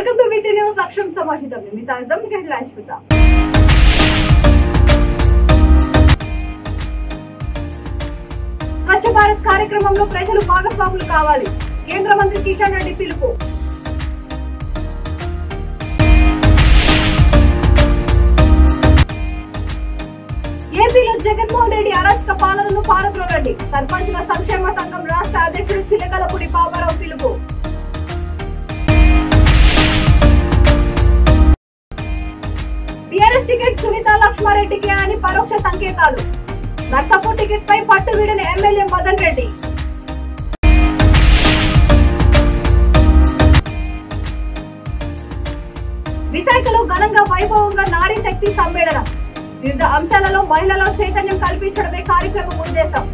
Welcome to V3 news లక్ష్యం సమాచారం మీ సాయంత్రం హెడ్లైన్స్ చూద్దాం. స్వచ్ఛ భారత్ కార్యక్రమంలో ప్రజలు భాగస్వాములు కావాలి. కేంద్ర మంత్రి కిషన్ రెడ్డి పిలుపు. ఏపీలో జగన్మోహన్ రెడ్డి అరాచక పాలనను పారద్రోలండి. సర్పంచ్ల సంక్షేమ సంఘం రాష్ట్ర అధ్యక్షుడు చిలకలపూడి పాపారావు పిలుపు. టీఆర్ఎస్ టికెట్ సునీతా లక్ష్మారెడ్డికి అని పరోక్ష సంకేతాలు. నర్సాపూర్ టికెట్ పై పట్టు వీడని ఎమ్మెల్యే మదన్ రెడ్డి. విశాఖలో ఘనంగా వైభవంగా నారీ శక్తి సమ్మేళనం. వివిధ అంశాలలో మహిళల్లో చైతన్యం కల్పించడమే కార్యక్రమం ఉద్దేశం.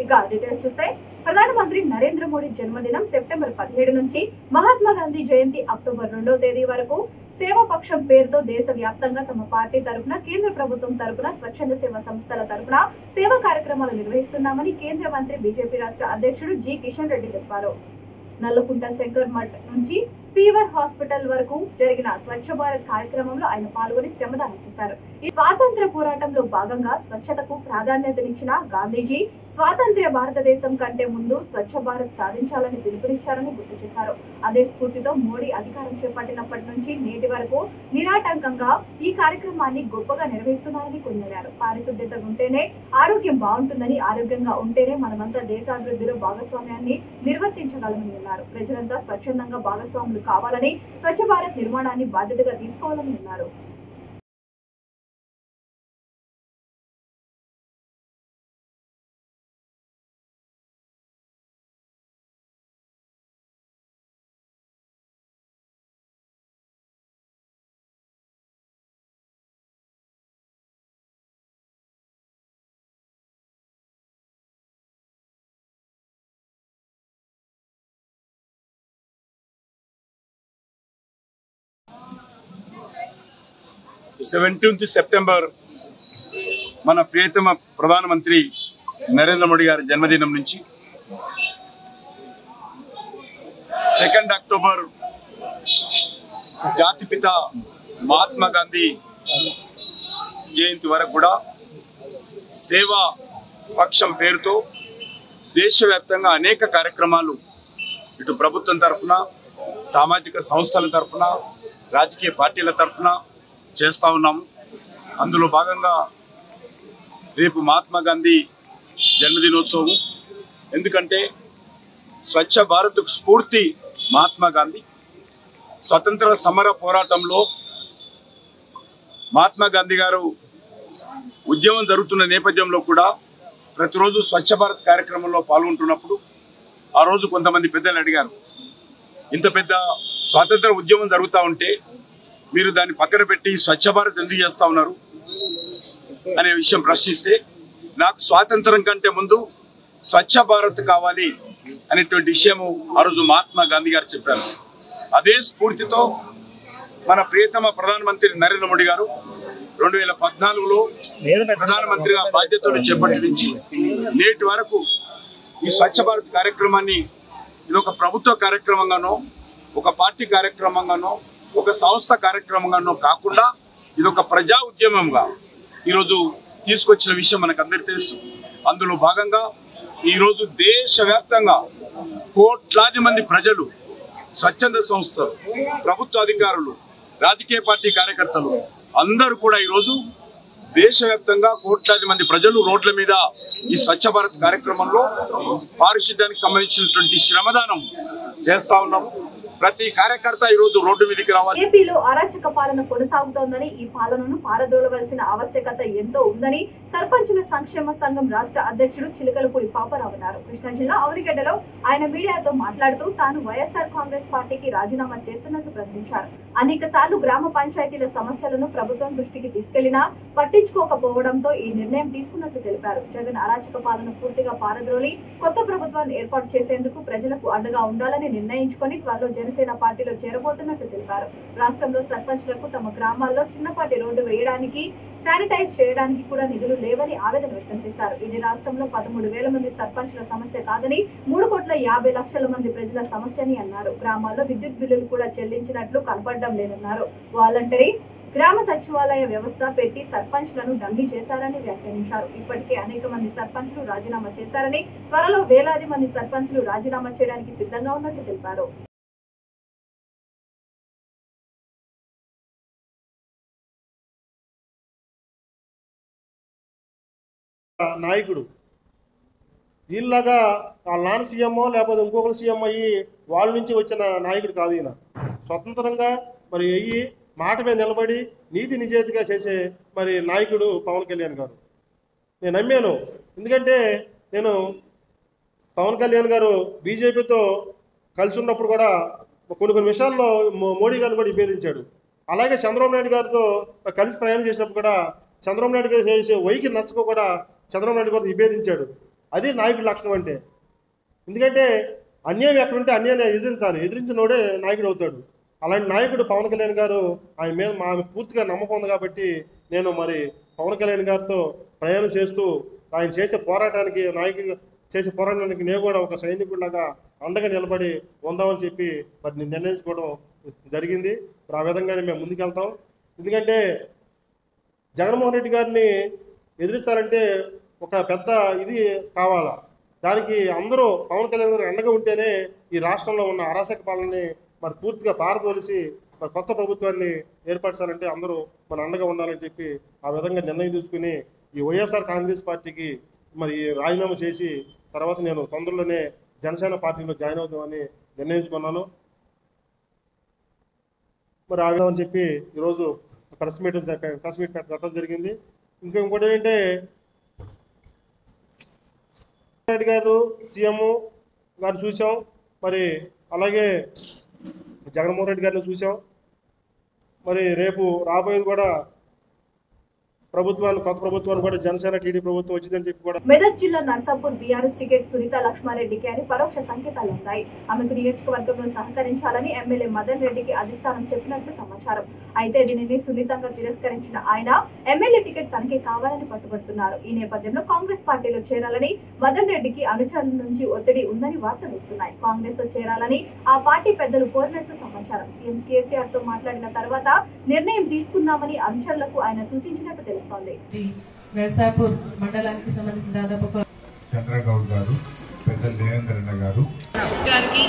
ఇక డీటెయిల్స్ చూస్తే ప్రధానమంత్రి నరేంద్ర మోడీ జన్మదినం సెప్టెంబర్ 17 నుంచి మహాత్మా గాంధీ జయంతి అక్టోబర్ 2వ తేదీ వరకు సేవాపక్షం పేరుతో దేశవ్యాప్తంగా తమ పార్టీ తరపున కేంద్ర ప్రభుత్వం తరపున స్వచ్ఛంద సేవా సంస్థల తరపున సేవా కార్యక్రమాలు నిర్వహిస్తున్నామని కేంద్ర మంత్రి బీజేపీ రాష్ట్ర అధ్యక్షుడు జి కిషన్ రెడ్డి తెలిపారు. నల్లకుంట శంకర్ మఠ్ నుంచి ఫీవర్ హాస్పిటల్ వరకు జరిగిన స్వచ్ఛ భారత్ కార్యక్రమంలో ఆయన పాల్గొని శ్రమదానం చేశారు. ఈ స్వాతంత్ర పోరాటంలో భాగంగా స్వచ్ఛతకు ప్రాధాన్యతనిచ్చిన గాంధీజీ స్వాతంత్ర్య భారతదేశం కంటే ముందు స్వచ్ఛ భారత్ సాధించాలని పిలుపునిచ్చారని గుర్తు చేశారు. అదే స్ఫూర్తితో మోడీ అధికారం చేపట్టినప్పటి నుంచి నేటి వరకు నిరాటంకంగా ఈ కార్యక్రమాన్ని గొప్పగా నిర్వహిస్తున్నారని కొనియాడారు. పారిశుద్ధ్యత ఉంటేనే ఆరోగ్యం బాగుంటుందని, ఆరోగ్యంగా ఉంటేనే మనమంతా దేశాభివృద్ధిలో భాగస్వామ్యాన్ని నిర్వర్తించగలమని అన్నారు. ప్రజలంతా స్వచ్ఛందంగా భాగస్వాములు కావాలని, స్వచ్ఛ భారత్ నిర్మాణాన్ని బాధ్యతగా తీసుకోవాలని అన్నారు. సెప్టెంబర్ మన ప్రియతమ ప్రధానమంత్రి నరేంద్ర మోడీ గారి జన్మదినం నుంచి 2 అక్టోబర్ జాతిపిత మహాత్మా గాంధీ జయంతి వరకు కూడా సేవా పక్షం పేరుతో దేశవ్యాప్తంగా అనేక కార్యక్రమాలు ఇటు ప్రభుత్వం తరఫున, సామాజిక సంస్థల తరఫున, రాజకీయ పార్టీల తరఫున చేస్తూ ఉన్నాము. అందులో భాగంగా రేపు మహాత్మా గాంధీ జన్మదినోత్సవం. ఎందుకంటే స్వచ్ఛ భారత్ స్ఫూర్తి మహాత్మా గాంధీ. స్వతంత్ర సమర పోరాటంలో మహాత్మా గాంధీ గారు ఉద్యమం జరుగుతున్న నేపథ్యంలో కూడా ప్రతిరోజు స్వచ్ఛ భారత్ కార్యక్రమంలో పాల్గొంటున్నప్పుడు ఆ రోజు కొంతమంది పెద్దలు అడిగారు, ఇంత పెద్ద స్వాతంత్ర ఉద్యమం జరుగుతూ ఉంటే మీరు దాన్ని పక్కన పెట్టి స్వచ్ఛ భారత్ ఎందుకు చేస్తా ఉన్నారు అనే విషయం ప్రశ్నిస్తే, నాకు స్వాతంత్రం కంటే ముందు స్వచ్ఛ భారత్ కావాలి అనేటువంటి విషయము ఆ రోజు మహాత్మా గాంధీ గారు చెప్పారు. అదే స్ఫూర్తితో మన ప్రియతమ ప్రధానమంత్రి నరేంద్ర మోడీ గారు 2014లో ప్రధానమంత్రిగా బాధ్యతలు చేపట్టి నుంచి నేటి వరకు ఈ స్వచ్ఛ భారత్ కార్యక్రమాన్ని ఇది ఒక ప్రభుత్వ కార్యక్రమంగానో, ఒక పార్టీ కార్యక్రమంగానో, ఒక సంస్థ కార్యక్రమంగానో కాకుండా ఇది ఒక ప్రజా ఉద్యమంగా ఈరోజు తీసుకొచ్చిన విషయం మనకు అందరికీ తెలుసు. అందులో భాగంగా ఈరోజు దేశవ్యాప్తంగా కోట్లాది మంది ప్రజలు, స్వచ్ఛంద సంస్థలు, ప్రభుత్వ అధికారులు, రాజకీయ పార్టీ కార్యకర్తలు అందరూ కూడా ఈరోజు దేశవ్యాప్తంగా కోట్లాది మంది ప్రజలు రోడ్ల మీద ఈ స్వచ్ఛ భారత్ కార్యక్రమంలో పారిశుద్ధ్యానికి సంబంధించినటువంటి శ్రమదానం చేస్తా ఉన్నాము. ప్రతి కార్యకర్త ఈ రోజు రోడ్డు మీదకి రావాలి. ఏపీలో అరాచక పాలన కొనసాగుతోందని, ఈ పాలనను పారద్రోలవలసిన ఆవశ్యకత ఎంతో ఉందని సర్పంచుల సంక్షేమ సంఘం రాష్ట్ర అధ్యక్షుడు చిలకలపూడి పాపారావు అన్నారు. కృష్ణా జిల్లా అవనిగడ్డలో ఆయన మీడియాతో మాట్లాడుతూ తాను వైఎస్ఆర్ కాంగ్రెస్ పార్టీకి రాజీనామా చేస్తున్నట్లు ప్రకటించారు. అనేక సార్లు గ్రామ పంచాయతీల సమస్యలను ప్రభుత్వం దృష్టికి తీసుకెళ్లినా పట్టించుకోకపోవడంతో ఈ నిర్ణయం తీసుకున్నట్లు తెలిపారు. జగన్ అరాచక పాలన పూర్తిగా పారద్రోలి కొత్త ప్రభుత్వాన్ని ఏర్పాటు చేసేందుకు ప్రజలకు అండగా ఉండాలని నిర్ణయించుకొని త్వరలో జనసేన పార్టీలో చేరబోతున్నట్లు తెలిపారు. రాష్ట్రంలో సర్పంచ్లకు తమ గ్రామాల్లో చిన్నపాటి రోడ్డు వేయడానికి, శానిటైజ్ చేయడానికి కూడా నిధులు లేవని ఆవేదన వ్యక్తం చేశారు. ఇది రాష్ట్రంలో 13,000 మంది సర్పంచ్ల సమస్య కాదని 3,50,00,000 మంది ప్రజల సమస్యని అన్నారు. గ్రామాల్లో విద్యుత్ బిల్లులు కూడా చెల్లించినట్లు కనపడడం లేదన్నారు. వాలంటరీ గ్రామ సచివాలయ వ్యవస్థ పెట్టి సర్పంచ్లను డమ్మీ చేశారని వ్యాఖ్యానించారు. ఇప్పటికే అనేక మంది సర్పంచ్లు రాజీనామా చేశారని, త్వరలో వేలాది మంది సర్పంచ్లు రాజీనామా చేయడానికి సిద్ధంగా ఉన్నట్లు తెలిపారు. నాయకుడు వీళ్ళగా వాళ్ళ నాన్న సీఎం లేకపోతే ఇంకొకరు సీఎం అయ్యి వాళ్ళ నుంచి వచ్చిన నాయకుడు కాదు ఈయన. స్వతంత్రంగా మరి అయ్యి మాట మీద నిలబడి నీతి నిజేతిగా చేసే మరి నాయకుడు పవన్ కళ్యాణ్ గారు. నేను నమ్మాను. ఎందుకంటే నేను పవన్ కళ్యాణ్ గారు బీజేపీతో కలిసి ఉన్నప్పుడు కూడా కొన్ని విషయాల్లో మోడీ గారిని కూడా విభేదించాడు. అలాగే చంద్రబాబు నాయుడు గారితో కలిసి ప్రయాణం చేసినప్పుడు కూడా చంద్రబాబు నాయుడు గారు చేసే వైఖరి నచ్చక కూడా చంద్రబాబు నాయుడు గారు విభేదించాడు. అది నాయకుడి లక్షణం అంటే. ఎందుకంటే అన్యాయం ఎక్కడుంటే అన్యాయాన్ని ఎదిరించినోడే నాయకుడు అవుతాడు. అలాంటి నాయకుడు పవన్ కళ్యాణ్ గారు. ఆయన మీద మా పూర్తిగా నమ్మకం ఉంది కాబట్టి నేను మరి పవన్ కళ్యాణ్ గారితో ప్రయాణం చేస్తూ ఆయన చేసే పోరాటానికి నాయకుడు చేసే పోరాటానికి నేను కూడా ఒక సైనికుడిలాగా అండగా నిలబడి ఉందామని చెప్పి మరి నిర్ణయించుకోవడం జరిగింది. ఆ విధంగానే మేము ముందుకెళ్తాం. ఎందుకంటే జగన్మోహన్ రెడ్డి గారిని ఎదిరించాలంటే ఒక పెద్ద ఇది కావాలా. దానికి అందరూ పవన్ కళ్యాణ్ గారు అండగా ఉంటేనే ఈ రాష్ట్రంలో ఉన్న అరాచక పాలనని మరి పూర్తిగా పారదోలిసి మరి కొత్త ప్రభుత్వాన్ని ఏర్పరచాలంటే అందరూ మన అండగా ఉండాలని చెప్పి ఆ విధంగా నిర్ణయం తీసుకుని ఈ వైఎస్ఆర్ కాంగ్రెస్ పార్టీకి మరి రాజీనామా చేసి తర్వాత నేను తొందరలోనే జనసేన పార్టీలో జాయిన్ అవుతామని నిర్ణయించుకున్నాను. మరి ఆ విధంగా చెప్పి ఈరోజు ప్రెస్ మీట్ పెట్టడం జరిగింది. ఇంకోటి ఏంటంటే రెడ్డి గారు సీఎం గారు చూసాం, మరి అలాగే జగన్మోహన్ రెడ్డి గారిని చూసాం. మరి రేపు రాబోయేది కూడా కొత్త ప్రభుత్వాన్ని కూడా జనసేన టీడీ ప్రభుత్వం వచ్చిందని చెప్పి కూడా. మెదక్ జిల్లా నర్సాపూర్ బీఆర్ఎస్ టికెట్ సునీత లక్ష్మారెడ్డికి అని పరోక్ష సంకేతాలు ఉన్నాయి. ఆమెకు నియోజకవర్గంలో సహకరించాలని ఎమ్మెల్యే మదన్ రెడ్డికి అధిష్టానం చెప్పినట్లు సమాచారం. అయితే దీనిని సున్నితంగా తిరస్కరించిన ఆయన ఎమ్మెల్యే టికెట్ తనకే కావాలని పట్టుబడుతున్నారు. ఈ నేపథ్యంలో కాంగ్రెస్ పార్టీలో చేరాలని మదన్ రెడ్డికి అనుచరుల నుంచి ఒత్తిడి ఉందని వార్తలు వస్తున్నాయి. కాంగ్రెస్ లో చేరాలని ఆ పార్టీ పెద్దలు కోరినట్లు సమాచారం. సీఎం కేసీఆర్ తో మాట్లాడిన తర్వాత నిర్ణయం తీసుకున్నామని అనుచరులకు ఆయన సూచించినట్టు తెలుస్తుంది. నర్సాపూర్ మండలానికి సంబంధించిన దాదాపు చంద్రగౌడ్ గారు, పెద్ద దేవేంద్రన్న గారు గారికి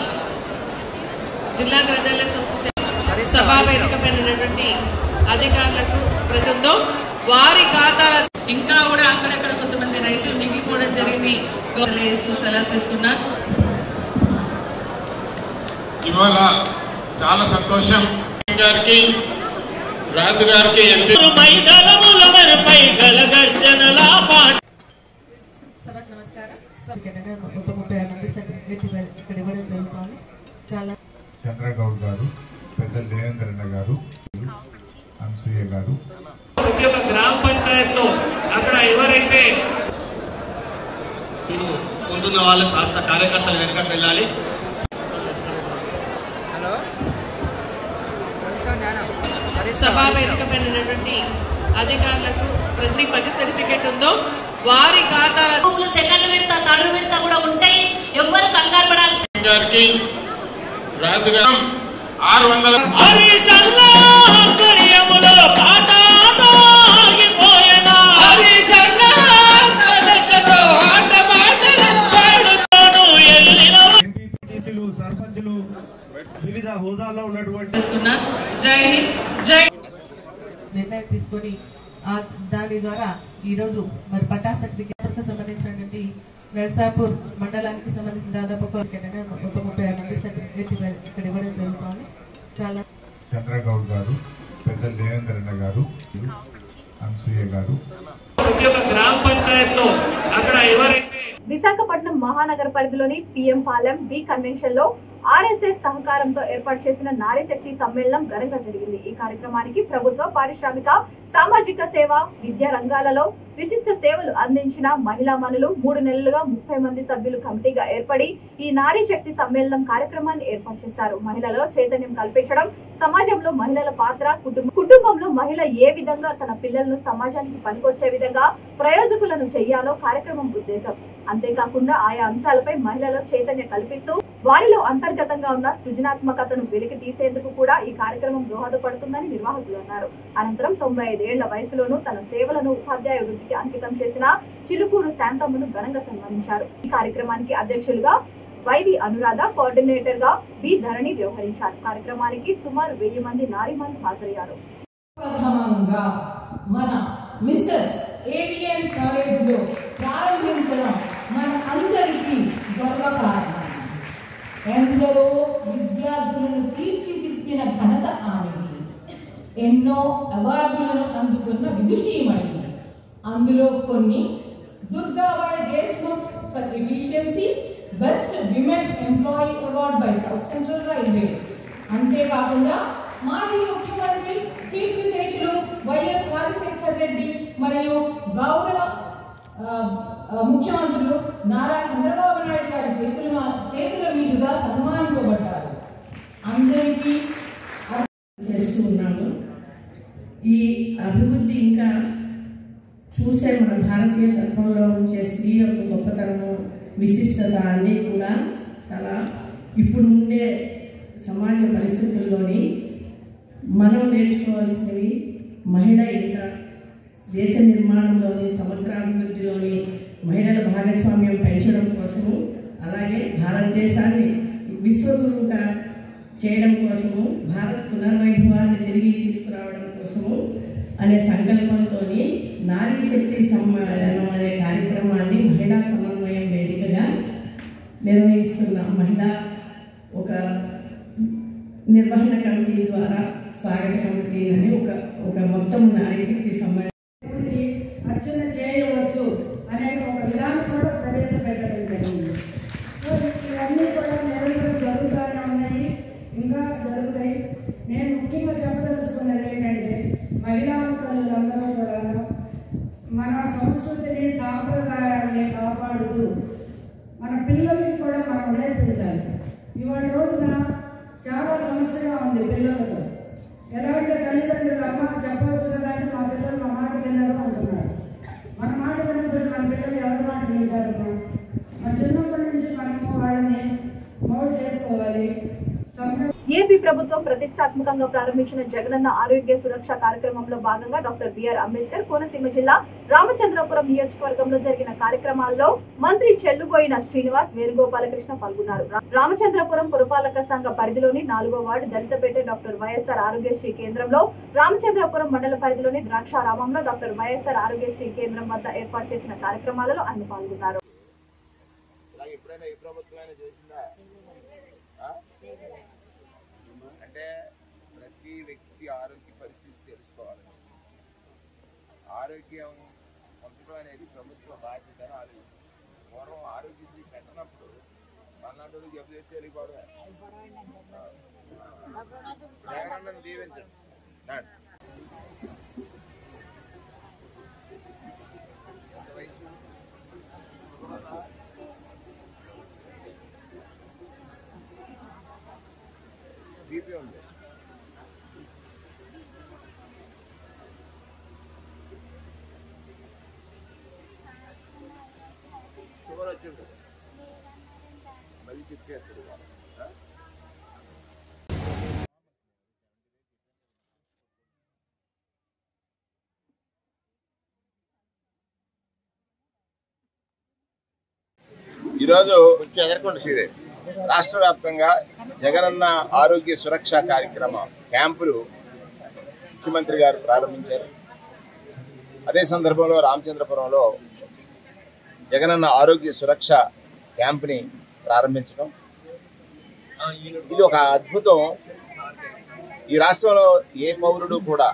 జిల్లా గ్రంథాలయ సంస్థ సభా వేదిక పైనటువంటి అధికారులకు ప్రజలతో వారి ఖాతాల ఇంకా కూడా అక్కడక్కడ కొంతమంది రైతులు మిగిలిపోవడం జరిగింది. సలహా తీసుకున్నారు. ఇవాళ చాలా సంతోషం గారికి, రాజు గారికి సభకు నమస్కారం. ఉప 36 మంది సర్టిఫికేట్ ఇక్కడ ఇవ్వడం జరుగుతుంది. చాలా చంద్రగౌడ్ గారు, పెద్ద దేవేంద్రన్న గారు, అనసూయ గారు. ప్రతి ఒక్క గ్రామ పంచాయత్ లో అక్కడ ఎవరైతే ఉంటున్న వాళ్ళు కాస్త కార్యకర్తలు వెనుకకు వెళ్ళాలి. సభా వేదిక పైనటువంటి అధికారులకు ప్రతి పది సర్టిఫికేట్ ఉందో వారి ఖాతాల సెకండ్ విడత థర్డ్ విడత కూడా ఉంటాయి. ఎవరు కంగారు పడాల్సిన గారికి, రాజు గారు 600 సర్పంచులు వివిధ హోదాల్లో ఉన్నటువంటి నిర్ణయం తీసుకొని దాని ద్వారా ఈ రోజు మరి పట్టా సర్టిఫికేట్ సంబంధించినటువంటి నర్సాపూర్ మండలానికి సంబంధించిన దాదాపు ఉప 36 మంది సర్టిఫికేట్ ఇక్కడ ఇవ్వడం జరుగుతుంది. చాలా చంద్రగౌడ్ గారు, పెద్ద దేవేంద్రన్న గారు, అనసూయ గారు. ప్రతి ఒక్క గ్రామ పంచాయత్ లో అక్కడ ఎవరైతే విశాఖపట్నం మహానగర పరిధిలోని పిఎం పాలెం బి కన్వెన్షన్ లో ఆర్ఎస్ఎస్ సహకారంతో ఏర్పాటు చేసిన నారీ శక్తి సమ్మేళనం ఘనంగా జరిగింది. ఈ కార్యక్రమానికి ప్రభుత్వ, పారిశ్రామిక, సామాజిక సేవ, విద్యా రంగాలలో విశిష్ట సేవలు అందించిన మహిళా మనులు 3 నెలలుగా 30 మంది సభ్యులు కమిటీగా ఏర్పడి ఈ నారీ శక్తి సమ్మేళనం కార్యక్రమాన్ని ఏర్పాటు చేశారు. మహిళలలో చైతన్యం కల్పించడం, సమాజంలో మహిళల పాత్ర, కుటుంబంలో మహిళ ఏ విధంగా తన పిల్లలను సమాజానికి పనికొచ్చే విధంగా ప్రయోజకులను చేయాలో కార్యక్రమం ఉద్దేశం. అంతేకాకుండా ఆయా అంశాలపై మహిళలో చైతన్యం కల్పిస్తూ వారిలో అంతర్గతంగా ఉన్న సృజనాత్మకతను వెలికి తీసేందుకు కూడా ఈ కార్యక్రమం దోహదపడుతుందని నిర్వాహకులు అన్నారు. అనంతరం 95 ఏళ్ల వయసులోనూ తన సేవలను ఉపాధ్యాయ వృత్తికి అంకితం చేసిన చిలుకూరు శాంతమ్మను ఘనంగా సన్మానించారు. ఈ కార్యక్రమానికి అధ్యక్షులుగా వైవి అనురాధ, కోఆర్డినేటర్ గా బి ధరణి వ్యవహరించారు. కార్యక్రమానికి సుమారు 1000 మంది నారీమణులు హాజరయ్యారు. ప్రథమంగా మన మిస్సెస్ ఏవిఎన్ కాలేజ్ లో ప్రారంభించడం మన అందరికీ గర్వకారణం. ఎందరో విద్యార్థులను తీర్చిదిద్దిన ఘనత ఆమెది. ఎన్నో అవార్డులను అందుకున్న విదుషీమణి. అందులో కొన్ని Durgabai Deshmukh for efficiency best women employee award by south central railway. అంతేకాకుండా మాజీ ముఖ్యమంత్రి కీర్తిశేషులు వైఎస్ రాజశేఖర్ రెడ్డి మరియు గౌరవ ముఖ్యమంత్రులు నారా చంద్రబాబు నాయుడు గారి చేతుల మీదుగా సన్మానింపబడ్డారు. అందరికీ చేస్తూ ఉన్నాము. ఈ అభివృద్ధి ఇంకా చూసే మన భారతీయ తత్వంలో ఉంచే స్త్రీ యొక్క గొప్పతనము, విశిష్టత అన్నీ కూడా చాలా ఇప్పుడు ఉండే సమాజ పరిస్థితుల్లోని మనం నేర్చుకోవాల్సినవి. మహిళ ఇంకా దేశ నిర్మాణంలోని, సమగ్రాభివృద్ధిలోని మహిళల భాగస్వామ్యం పెంచడం కోసము, అలాగే భారతదేశాన్ని విశ్వగురువుగా చేయడం కోసము, భారత్ పునర్వైభవాన్ని తిరిగి తీసుకురావడం కోసము అనే సంకల్పంతో నారీ శక్తి సమ్మేళనం అనే కార్యక్రమాన్ని మహిళా సమన్వయం వేదికగా నిర్వహిస్తున్నాం. మహిళా ఒక నిర్వహణ కమిటీ ద్వారా స్వాగత కమిటీ అని ఒక మొత్తం నారీ శక్తి సమ్మేళనం అర్చన చేయవచ్చు అనే ఒక విధానం కూడా ప్రవేశపెట్టడం జరిగింది. ఇవన్నీ కూడా నిరంతరం జరుగుతూనే ఉన్నాయి, ఇంకా జరుగుతాయి. నేను ముఖ్యంగా చెప్పదలుచుకున్నది ఏంటంటే, మహిళా తల్లులందరూ కూడా మన సంస్కృతిని, సాంప్రదాయాన్ని కాపాడుతూ మన పిల్లలకి కూడా మనం నేర్పించాలి. ఇవాళ రోజున చాలా సమస్యగా ఉంది పిల్లలతో. ఎలా అంటే తల్లిదండ్రులు అమ్మ చెప్పవచ్చు కదా అంటే మా పిల్లలు మా మాట విన్నారు అంటున్నారు. మన మాట వినకపోతే మన పిల్లలు ఎవరి మాట వింటారు? మన చిన్నప్పటి నుంచి మనము వాళ్ళని మోల్డ్ చేసుకోవాలి. ఏపీ ప్రభుత్వం ప్రతిష్టాత్మకంగా ప్రారంభించిన జగనన్న ఆరోగ్య సురక్ష కార్యక్రమంలో భాగంగా డాక్టర్ బిఆర్ అంబేద్కర్ కోనసీమ జిల్లా రామచంద్రపురం నియోజకవర్గంలో జరిగిన కార్యక్రమాల్లో మంత్రి చెల్లుబోయిన శ్రీనివాస్, వేణుగోపాలకృష్ణ పాల్గొన్నారు. రామచంద్రపురం పురపాలక సంఘ పరిధిలోని 4వ వార్డు దళితపేట డాక్టర్ వైఎస్ఆర్ ఆరోగ్యశ్రీ కేంద్రంలో, రామచంద్రపురం మండల పరిధిలోని ద్రాక్షారామంలో డాక్టర్ వైఎస్ఆర్ ఆరోగ్యశ్రీ కేంద్రం వద్ద ఏర్పాటు చేసిన కార్యక్రమాలలో ఆయన పాల్గొన్నారు. అంటే ప్రతి వ్యక్తి ఆరోగ్య పరిస్థితి తెలుసుకోవాలి. ఆరోగ్యం పొందడం అనేది ప్రభుత్వ బాధ్యత అని ఆలోచిస్తుంది. పూర్వం ఆరోగ్యశ్రీ పెట్టినప్పుడు పల్నాడు జబ్బు చేస్తే వెళ్ళిపోవడమే. జగనన్నను దీవించండి. వయసు బీపీ ఉంది. షుగర్ వచ్చింది, మళ్ళీ చెప్తేస్తుంది. ఈరోజు కొంచెం ఎదరకుండా సీడే రాష్ట్ర వ్యాప్తంగా జగనన్న ఆరోగ్య సురక్ష కార్యక్రమ క్యాంపులు ముఖ్యమంత్రి గారు ప్రారంభించారు. అదే సందర్భంలో రామచంద్రపురంలో జగనన్న ఆరోగ్య సురక్ష క్యాంప్ని ప్రారంభించడం ఇది ఒక అద్భుతం. ఈ రాష్ట్రంలో ఏ పౌరుడు కూడా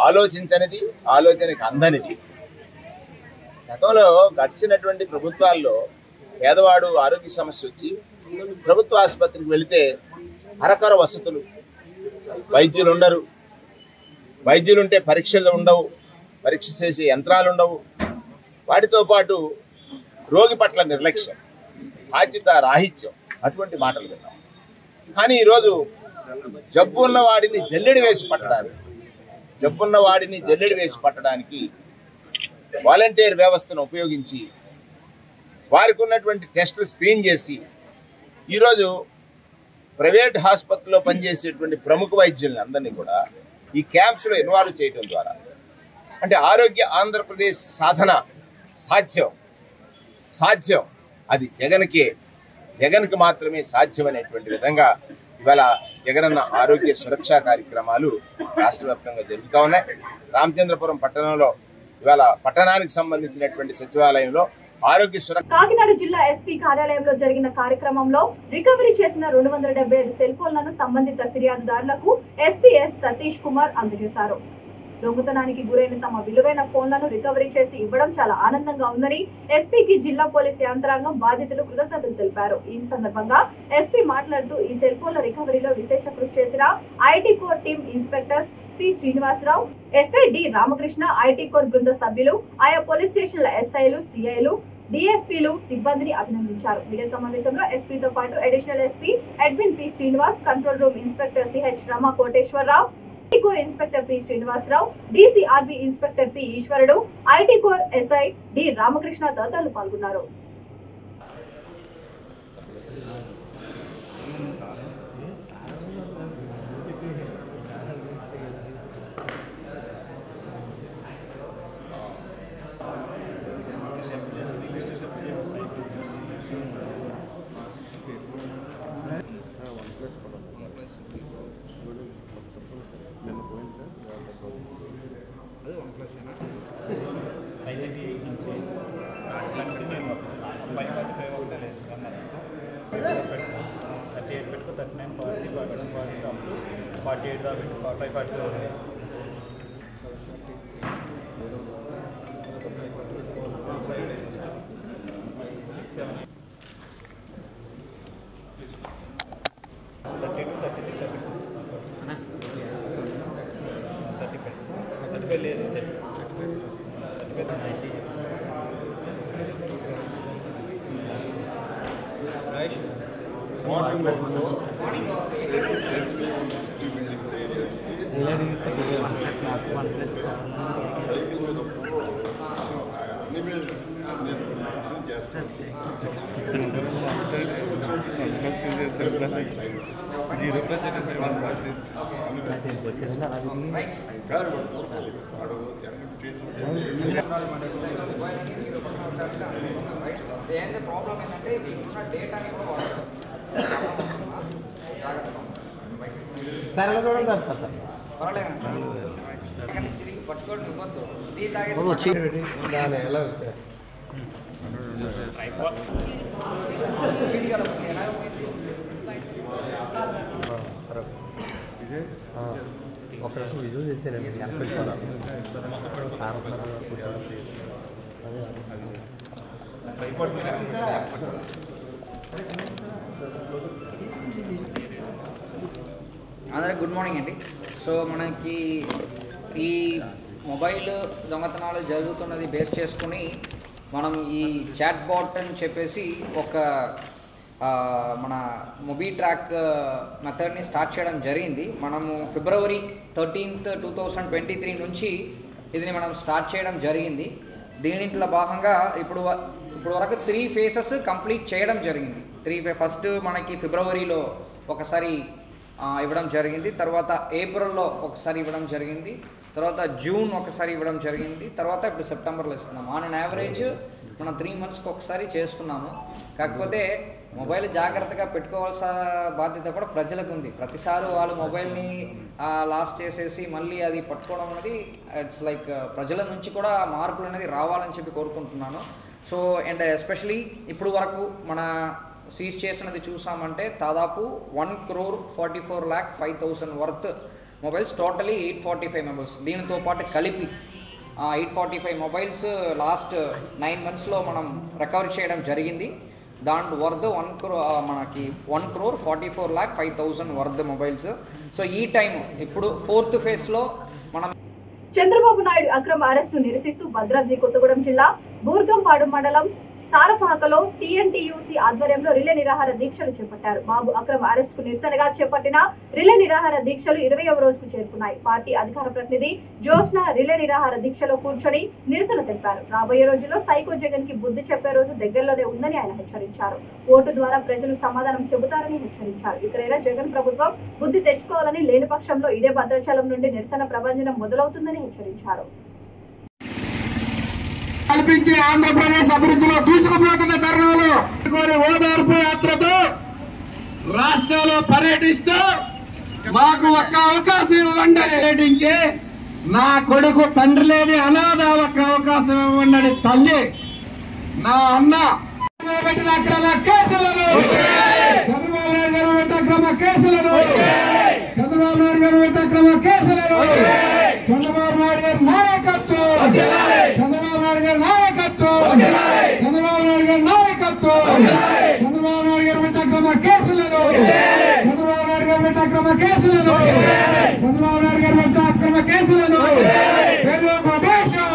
ఆలోచించనిది, ఆలోచనకి అందనిది. గతంలో గడిచినటువంటి ప్రభుత్వాల్లో పేదవాడు ఆరోగ్య సమస్య వచ్చి ప్రభుత్వ ఆసుపత్రికి వెళితే అరకర వసతులు, వైద్యులు ఉండరు, వైద్యులుంటే పరీక్షలు ఉండవు, పరీక్ష చేసే యంత్రాలు ఉండవు. వాటితో పాటు రోగి పట్ల నిర్లక్ష్యం, బాధ్యత రాహిత్యం, అటువంటి మాటలు విన్నాం. కానీ ఈరోజు జబ్బున్న వాడిని జల్లెడి వేసి పట్టడానికి వాలంటీర్ వ్యవస్థను ఉపయోగించి వారికి ఉన్నటువంటి టెస్టులు స్క్రీన్ చేసి ఈరోజు ప్రైవేట్ హాస్పిటల్లో పనిచేసేటువంటి ప్రముఖ వైద్యుల్ని అందరినీ కూడా ఈ క్యాంప్స్లో ఇన్వాల్వ్ చేయడం ద్వారా అంటే ఆరోగ్య ఆంధ్రప్రదేశ్ సాధన సాధ్యం అది జగన్కి మాత్రమే సాధ్యమనేటువంటి విధంగా ఇవాళ జగనన్న ఆరోగ్య సురక్షా కార్యక్రమాలు రాష్ట్ర వ్యాప్తంగా జరుగుతూ ఉన్నాయి. రామచంద్రపురం పట్టణంలో ఇవాళ పట్టణానికి సంబంధించినటువంటి సచివాలయంలో ఆరోగ్య సురక్ష కాకినాడ జిల్లా ఎస్పీ కార్యాలయంలో జరిగిన కార్యక్రమంలో రికవరీ చేసిన 275 సెల్ ఫోన్లను సంబంధిత ఫిర్యాదుదారులకు ఎస్పీ ఎస్ సతీష్ కుమార్ అందజేశారు. దొంగతనానికి గురైన తమ విలువైన ఫోన్లను రికవరీ చేసి ఇవ్వడం చాలా ఆనందంగా ఉందని ఎస్పీకి జిల్లా పోలీసు యంత్రాంగం బాధితులు కృతజ్ఞతలు తెలిపారు. ఈ సందర్భంగా ఎస్పీ మాట్లాడుతూ ఈ సెల్ ఫోన్ల రికవరీలో విశేష కృషి చేసిన IT core team inspectors P Srinivasarao, SI D Ramakrishna, IT core బృంద సభ్యులు, ఆయా పోలీస్ స్టేషన్ల ఎస్ఐలు, సిఐలు, డిఎస్పీలు సిబ్బందిని అభినందించారు. మీడియా సమావేశంలో ఎస్పీతో పాటు additional SP admin P Srinivas, control room inspector CH Rama Koteswararao, IT core inspector P Srinivasarao, DCRB inspector P Eswarudu, IT core SI D Ramakrishna తదితరులు పాల్గొన్నారు. ప్రాబ్లం ఏంటంటే దీంట్లో డేటాని కూడా సార్ ఎలా చూడండి సార్ సార్ పర్వాలేదు సార్ తిరిగి పట్టుకోవడం ఇవ్వద్దు టీ తాగేసి ఎలా ఒక నిమిషం విజువల్ చేశానండి సార్ కూర్చోండి అందరికి గుడ్ మార్నింగ్ అండి. సో మనకి ఈ మొబైల్ దొంగతనాలు జరుగుతున్నది బేస్ చేసుకుని మనం ఈ చాట్ బాట్ అని చెప్పేసి ఒక మన మొబీ ట్రాక్ మెథడ్ని స్టార్ట్ చేయడం జరిగింది. మనము February 13th, 2023 నుంచి ఇది మనం స్టార్ట్ చేయడం జరిగింది. దీంట్లో భాగంగా ఇప్పుడు వరకు 3 phases కంప్లీట్ చేయడం జరిగింది. ఫస్ట్ మనకి ఫిబ్రవరిలో ఒకసారి ఇవ్వడం జరిగింది, తర్వాత ఏప్రిల్లో ఒకసారి ఇవ్వడం జరిగింది, తర్వాత జూన్ ఒకసారి ఇవ్వడం జరిగింది, తర్వాత ఇప్పుడు సెప్టెంబర్లో ఇస్తున్నాము. ఆన్ అన్ యావరేజ్ మనం 3 monthsకి ఒకసారి చేస్తున్నాము. కాకపోతే మొబైల్ జాగ్రత్తగా పెట్టుకోవాల్సిన బాధ్యత కూడా ప్రజలకు ఉంది. ప్రతిసారి వాళ్ళు మొబైల్ని లాస్ చేసేసి మళ్ళీ అది పట్టుకోవడం అనేది ఇట్స్ లైక్ ప్రజల నుంచి కూడా మార్పులు అనేది రావాలని చెప్పి కోరుకుంటున్నాను. సో అండ్ ఎస్పెషలీ ఇప్పుడు వరకు మన సీజ్ చేసినది చూసామంటే దాదాపు 1,44,05,000 వర్త్ మొబైల్స్, టోటలీ 845 మొబైల్స్. దీనితో పాటు కలిపి 845 మొబైల్స్ లాస్ట్ 9 monthsలో మనం రికవర్ చేయడం జరిగింది. దాంట్లో వర్త్ మనకి 1,44,05,000 వర్త్ మొబైల్స్. సో ఈ టైం ఇప్పుడు 4th phase మనం చంద్రబాబు నాయుడు అక్రమ అరెస్టు నిరసిస్తూ భద్రాద్రి కొత్తగూడెం జిల్లా బూర్గంపాడు మండలం సారపాకలో టీఎన్టీయూసీ ఆధ్వర్యంలో రిలే నిరాహార దీక్షలు చేపట్టారు. బాబు అక్రమ అరెస్ట్ కు నిరసనగా చేపట్టిన రిలే నిరాహార దీక్షలు 20వ రోజుకు చేరుకున్నాయి. పార్టీ అధికార ప్రతినిధి జోష్న రిలే నిరాహార దీక్షలో కూర్చొని నిరసన తెలిపారు. రాబోయే రోజుల్లో సైకో జగన్ కి బుద్ధి చెప్పే రోజు దగ్గరలోనే ఉందని ఆయన హెచ్చరించారు. ఓటు ద్వారా ప్రజలు సమాధానం చెబుతారని హెచ్చరించారు. ఇకనైనా జగన్ ప్రభుత్వం బుద్ధి తెచ్చుకోవాలని, లేని పక్షంలో ఇదే భద్రాచలం నుండి నిరసన ప్రభంజనం మొదలవుతుందని హెచ్చరించారు. కల్పించి ఆంధ్రప్రదేశ్ అభివృద్ధిలో దూసుకుపోతున్న తరుణంలో ఓదార్పు యాత్రతో రాష్ట్రాల్లో పర్యటిస్తూ మాకు ఒక్క అవకాశం ఇవ్వండి అని పర్యటించి నా కొడుకు తండ్రి లేని అనాథ ఒక్క అవకాశం ఇవ్వండి అని తల్లి నా అన్న పెట్టిన అక్రమ కేసులను చంద్రబాబు నాయుడు గారు పెట్టిన అక్రమ కేసులను చంద్రబాబు నాయుడు గారు పెట్టిన అక్రమ కేసులను చంద్రబాబు నాయుడు గారి నాయకత్వం చంద్రబాబు నాయుడు గారి నాయకత్వం చంద్రబాబు నాయుడు గారి నాయకత్వం చంద్రబాబు నాయుడు గారు పెట్టిన అక్రమ కేసులను చంద్రబాబు నాయుడు గారు పెట్టిన అక్రమ కేసులను చంద్రబాబు నాయుడు గారు పెట్టిన అక్రమ కేసులను తెలుగుదేశం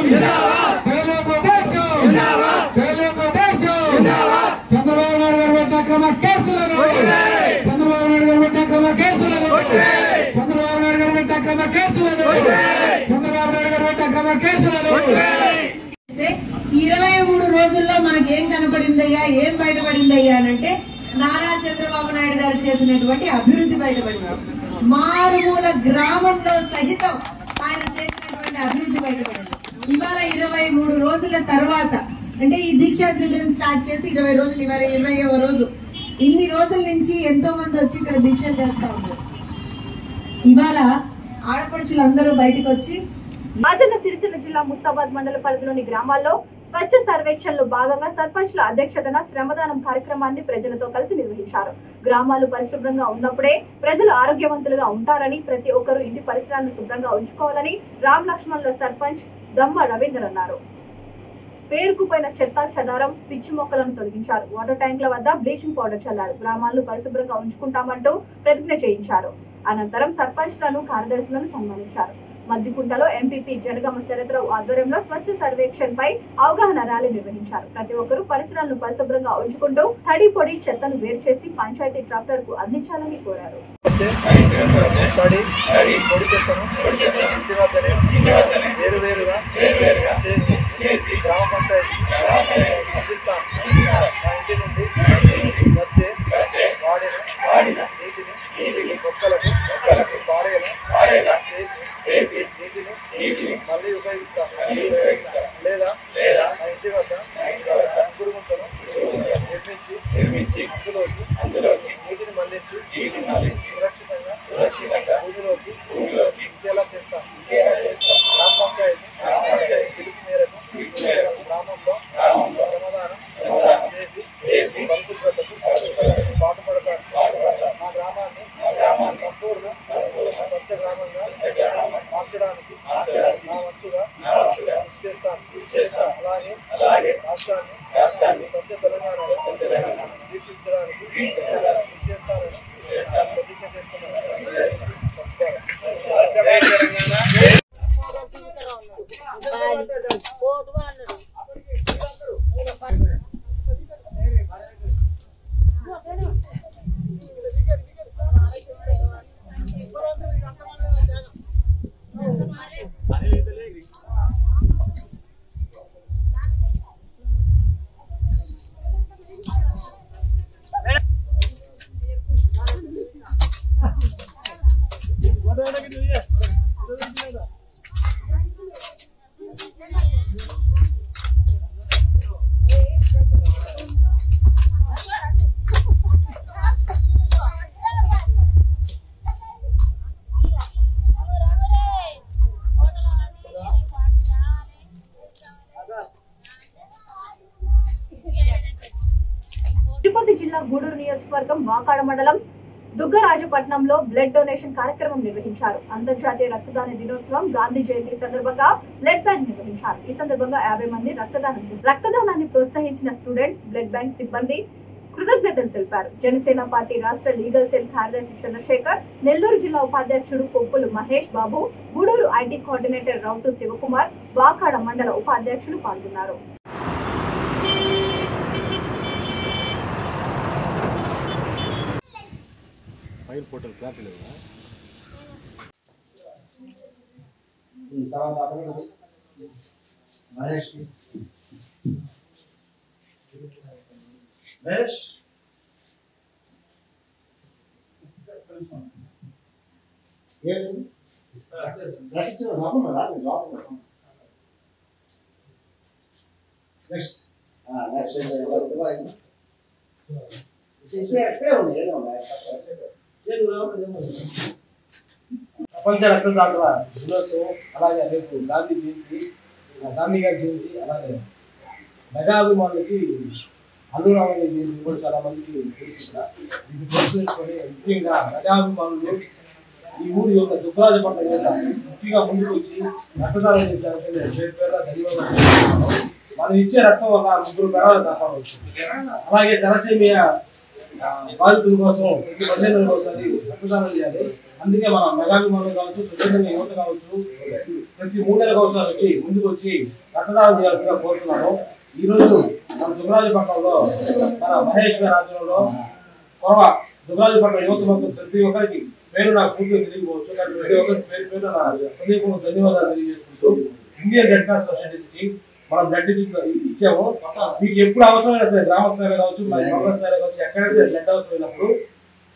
తెలుగుదేశం తెలుగుదేశం చంద్రబాబు నాయుడు గారు పెట్టిన అక్రమ కేసులను చంద్రబాబు నాయుడు గారు పెట్టిన అక్రమ కేసులను చంద్రబాబు నాయుడు గారు పెట్టిన అక్రమ కేసులను చంద్రబాబు నాయుడు గారు పెట్టిన అక్రమ కేసులను 23 రోజుల్లో మనకేం కనపడిందయ్యా, ఏం బయటపడిందయ్యా అంటే నారా చంద్రబాబు నాయుడు గారు చేసినటువంటి అభివృద్ధి బయటపడింది. మారుమూల గ్రామంలో సహితం ఆయన చేసినటువంటి అభివృద్ధి బయటపడింది. ఇవాళ 23 రోజుల తర్వాత అంటే ఈ దీక్షా శిబిరం స్టార్ట్ చేసి 20 రోజులు, 20వ రోజు, ఇన్ని రోజుల నుంచి ఎంతో మంది వచ్చి ఇక్కడ దీక్షలు చేస్తా ఉన్నారు. ఇవాళ ఆడపడుచులందరూ బయటకు వచ్చి రాజన్న సిరిసిల్ల జిల్లా ముస్తాబాద్ మండల పరిధిలోని గ్రామాల్లో స్వచ్ఛ సర్వేక్షణలో భాగంగా సర్పంచ్ల అధ్యక్షతన శ్రమదానం కార్యక్రమాన్ని ప్రజలతో కలిసి నిర్వహించారు. గ్రామాలు పరిశుభ్రంగా ఉన్నప్పుడే ప్రజలు ఆరోగ్యవంతులుగా ఉంటారని, ప్రతి ఒక్కరూ ఇంటి పరిసరాలను శుభ్రంగా ఉంచుకోవాలని రామ్ లక్ష్మణ్ల సర్పంచ్ దమ్మ రవీందర్ అన్నారు. పేరుకుపోయిన చెత్త చెదారం, పిచ్చి మొక్కలను తొలగించారు. వాటర్ ట్యాంకుల వద్ద బ్లీచింగ్ పౌడర్ చల్లారు. గ్రామాలను పరిశుభ్రంగా ఉంచుకుంటామంటూ ప్రతిజ్ఞ చేయించారు. అనంతరం సర్పంచ్లను, కార్యదర్శులను సన్మానించారు. మద్దికుంటలో ఎంపీపీ జనగామ శరత్రావు ఆధ్వర్యంలో స్వచ్ఛ సర్వేక్షణ పై అవగాహన ర్యాలీ నిర్వహించారు. ప్రతి ఒక్కరూ పరిసరాలను పరిశుభ్రంగా ఉంచుకుంటూ తడి పొడి చెత్తను వేరు చేసి పంచాయతీ ట్రాక్టర్ కు అందించాలని కోరారు. మళ్ళీ ఉపయోగిస్తాం లేదా ఇంటి వద్ద గురుగుంటను నిర్మించి అందులోకి నీటిని మళ్లించి సురక్షితంగా భూమిలోకి ఇంకేలా చేస్తాం. గ్రామ పంచాయతీ పిలుపు మేరకు గ్రామంలో శ్రమదానం చేసి పరిశుభ్రతకు పాటుపడతారు. మా గ్రామాన్ని సంపూర్ణ స్వచ్ఛ గ్రామంగా మార్చడానికి నా వంతుగా కృషి చేస్తాను. అలాగే రాష్ట్రాన్ని స్వచ్ఛ తెలంగాణలో తీర్చిదిద్దడానికి కృషి చేస్తానని ప్రతిజ్ఞ చేస్తున్నాను. తిరుపతి జిల్లా గూడూరు నియోజకవర్గం వాకాడ మండలం దుగ్గరాజపట్నంలో బ్లడ్ డొనేషన్ కార్యక్రమం నిర్వహించారు. అంతర్జాతీయ రక్తదాన దినోత్సవం, గాంధీ జయంతి సందర్భంగా బ్లడ్ బ్యాంక్ నిర్వహించారు. ఈ సందర్భంగా 50 మంది రక్తదానాన్ని ప్రోత్సహించిన స్టూడెంట్స్, బ్లడ్ బ్యాంక్ సిబ్బంది కృతజ్ఞతలు తెలిపారు. జనసేన పార్టీ రాష్ట్ర లీగల్ సెల్ కార్యదర్శి చంద్రశేఖర్, నెల్లూరు జిల్లా ఉపాధ్యక్షుడు కొప్పులు మహేష్ బాబు, గూడూరు ఐటీ కోఆర్డినేటర్ రౌతు శివకుమార్, వాకాడ మండల ఉపాధ్యక్షులు పాల్గొన్నారు. ప్రపంచ రక్తదాతల దినోత్సవం, అలాగే రేపు గాంధీ జయంతి, గాంధీ గారి జయంతి, అలాగే మెగాభిమానులకి అల్లు రామయ్య జయంతి కూడా చాలా మందికి తెలుసు. ఇది ప్రోత్సహించుకొని ముఖ్యంగా మెగాభిమానులు ఈ ఊరి యొక్క దుగ్గరాజపట్నం మీద ముఖ్యంగా ముందుకు వచ్చి రక్తదానం చేశారంటే పేరు పేరు ధన్యవాదాలు. మనం ఇచ్చే రక్తం వల్ల 3 ప్రాణాలు కాపాడవచ్చు. అలాగే తలసేమియా బాధితుల కోసం ప్రతి 15 రోజులకు ఒకసారి రక్తదానం చేయాలి. అందుకే మన మెగాభిమానులు కావచ్చు, సుదీర్ఘంగా యువత కావచ్చు, ప్రతి 3 నెలలకు ఒకసారి వచ్చి ముందుకు వచ్చి రక్తదానం చేయాల్సిందిగా కోరుతున్నాను. ఈ రోజు మన దుగ్గరాజపట్నంలో మన మహేష్ గారి ఆధ్వర్యంలో కొరవ దుగ్గరాజపట్నం యువత మొత్తం ప్రతి ఒక్కరికి పేరు నాకు పూర్తిగా తెలియకపోవచ్చు, కానీ ప్రతి ఒక్కరికి పేరు పేరు నా హృదయపూర్వక ధన్యవాదాలు తెలియజేసుకుంటూ ఇండియన్ రెడ్ క్రాస్ సొసైటీకి మనం బ్లడ్ ఇచ్చాము. మీకు ఎప్పుడు అవసరమైనా సరే గ్రామ స్థాయిలో కావచ్చు, మండల స్థాయిలో కావచ్చు, ఎక్కడైనా సరే బ్లడ్ అవసరమైనప్పుడు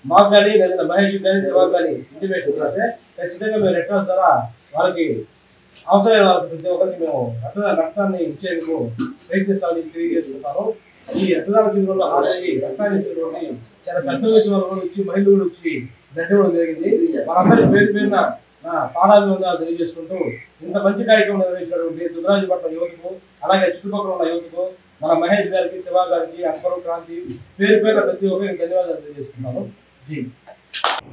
మాకు కానీ లేదా మహేష్ కానీ శివాకు కానీ ఇంటిమేషన్ చేస్తే ఖచ్చితంగా మేము రెడ్ క్రాస్ ద్వారా వాళ్ళకి అవసరమైన ప్రతి ఒక్కరికి మేము రక్తాన్ని ఇచ్చేందుకు ప్రయత్నిస్తామని తెలియజేసుకుంటాను. ఈ రక్తదాన శిబిరంలో హాజరయ్యి రక్తాన్ని ఇచ్చినటువంటి చాలా పెద్ద వయసు వాళ్ళు కూడా వచ్చి మహిళలు కూడా వచ్చి బ్లడ్ ఇవ్వడం జరిగింది. వారందరికీ పేరు పేరున నా పాదాభివందనాలు తెలియజేసుకుంటూ ఇంత మంచి కార్యక్రమం నిర్వహించినటువంటి దుగ్గరాజపట్నం యువతకు, అలాగే చుట్టుపక్కల ఉన్న యువతకు, మన మహేష్ గారికి, శివ గారికి, అక్బరు, క్రాంతి పేరు పేరున ప్రతి ఒక్కరికి ధన్యవాదాలు తెలియజేస్తున్నాను.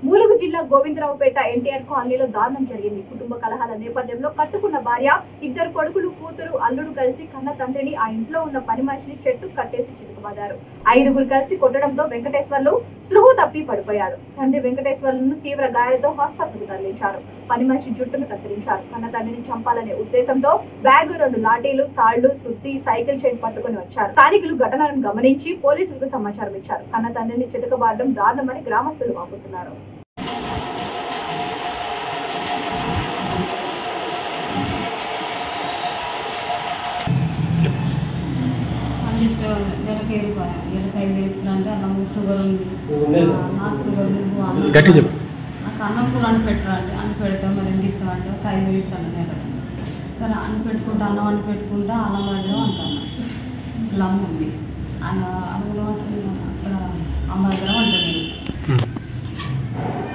ములుగు జిల్లా గోవిందరావుపేట ఎన్టీఆర్ కాలనీలో దారుణం జరిగింది. కుటుంబ కలహాల నేపథ్యంలో కట్టుకున్న భార్య, 2 కొడుకులు, కూతురు, అల్లుడు కలిసి కన్న తండ్రిని, ఆ ఇంట్లో ఉన్న పని మనిషిని చెట్టు కట్టేసి చితుకుబాదారు. 5గురు కలిసి కొట్టడంతో వెంకటేశ్వర్లు స్పృహ తప్పి పడిపోయాడు. తండ్రి వెంకటేశ్వర్లను తీవ్ర గాయాలతో హాస్పిటల్కు తరలించారు. పని మనిషి జుట్టును కత్తిరించారు. కన్న తండ్రిని చంపాలనే ఉద్దేశంతో బ్యాగ్, 2 లాఠీలు, తాళ్లు, సుత్తి, సైకిల్ చైన్ పట్టుకుని వచ్చారు. స్థానికులు ఘటనను గమనించి పోలీసులకు సమాచారం ఇచ్చారు. కన్న తండ్రిని చితకబారడం దారుణమని గ్రామస్తులు వాపోతున్నారు. నెలకి 5,000 ఇస్తారంటే అన్నం షుగర్ ఉంది, నాకు షుగర్ ఉంది, నాకు అన్నం కూర అని పెట్టరా అంటే అని పెడతాం, మరి ఎందుకు ఇస్తా అంటే 5,000 ఇస్తాను నెలకు. సరే అని పెట్టుకుంటా, అన్నం అని పెట్టుకుంటా, అన్నం దగ్గర అంటాను లమ్ ఉంది అన్నంలో అంటే అక్కడ అమ్మ దగ్గర అంటాను.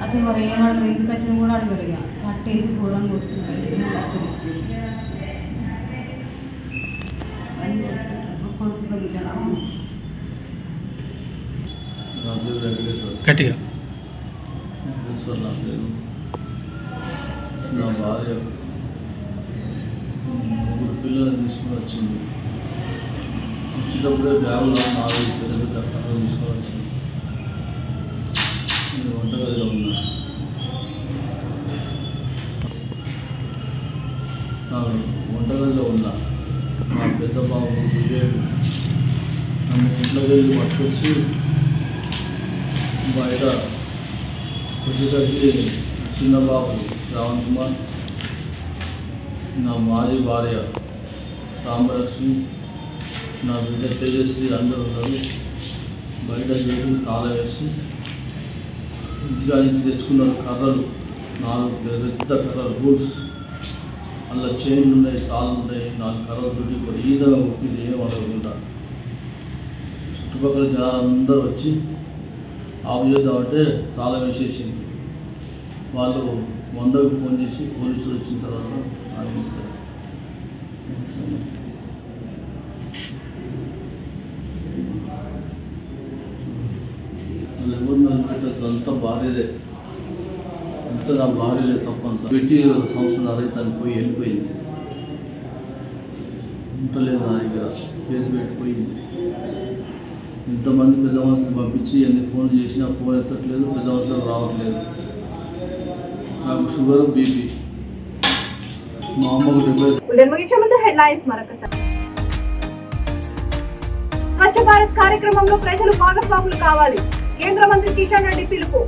అది మరి ఏమడరు, ఎందుకు వచ్చినా కూడా అడగరు. ఇక కట్టేసి ఘోరం కొట్టుకుంటారు. గట్టిగా నా భార్య 3 పిల్లలను తీసుకుని వచ్చింది. వచ్చేటప్పుడే బ్యాగులో 4 పిల్లలు కట్టలో తీసుకొని వచ్చింది. నేను వంటగదిలో ఉన్నా. వంటగదిలో ఉన్నా. మా పెద్ద బాబు వివేక్ నన్ను ఇంట్లోకి వెళ్ళి పట్టుకొచ్చి బయట వచ్చేసరికి చిన్న బాబు శ్రావణ్ కుమార్, నా మాజీ భార్య సాంబలక్ష్మి, నా బిడ్డ తేజస్వి అందరూ ఉన్నారు. బయట చేసి తాళం వేసి ఇంటికా నుంచి తెచ్చుకున్నారు కర్రలు, 4 పెద్ద కర్రలు, బూట్స్, అందులో చైన్లు ఉన్నాయి, తాళ్ళు ఉన్నాయి, 4 కర్రలు తోటి విపరీతంగా ఒప్పింది. ఏం అడగకుండా చుట్టుపక్కల జనాలందరూ వచ్చి ఆపు చేద్దామంటే తాళం వేసేసింది. వాళ్ళు 100కు ఫోన్ చేసి పోలీసులు వచ్చిన తర్వాత ఆగించారు. వాళ్ళు ఎవరిని వదిలిపెట్టచ్చు, అంతా భార్యదే, అంతా నా భార్యదే తప్పంతా. పెట్టి 1 సంవత్సరం తను వెళ్ళిపోయింది. ఉంటలేదు నా దగ్గర, కేసు పెట్టిపోయింది. ఇంతమంది పెద్ద మనుషులు పంపించి ఎన్ని ఫోన్లు చేసినా ఫోన్ ఎత్తట్లేదు, పెద్ద మనుషులకు రావట్లేదు. నాకు షుగర్, బీపీ, మా అమ్మకు 70. ముగించే ముందు హెడ్లైన్స్ మరొకసారి. స్వచ్ఛ భారత్ కార్యక్రమంలో ప్రజలు భాగస్వాములు కావాలి, కేంద్ర మంత్రి కిషన్ రెడ్డి పిలుపు.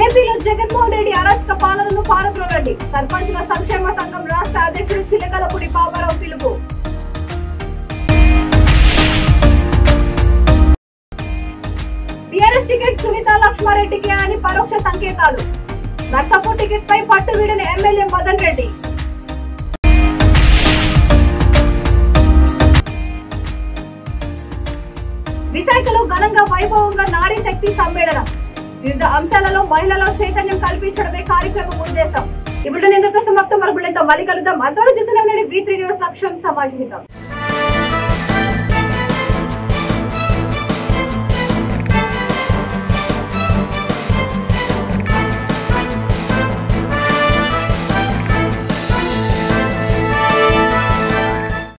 ఏపీలో జగన్మోహన్ రెడ్డి అరాచక పాలనను పారద్రోలండి, సర్పంచుల సంక్షేమ సంఘం రాష్ట్ర అధ్యక్షుడు చిలకలపూడి బాబారావు పిలుపు. టీఆర్ఎస్ టికెట్ సునీత లక్ష్మారెడ్డికి అని పరోక్ష సంకేతాలు, నర్సాపూర్ టికెట్ పై పట్టు వీడిన ఎమ్మెల్యే మదన్ రెడ్డి. విశాఖలో ఘనంగా వైభవంగా నారీ శక్తి సమ్మేళనం, వివిధ అంశాలలో మహిళల్లో చైతన్యం కల్పించడమే కార్యక్రమం ఉద్దేశం. ఇప్పుడు నేను సమాప్తం. మరొకళ్ళతో మళ్ళీ కలుద్దాం. అందరూ చూసిన V3 న్యూస్ లక్ష్యం సమాజహితం.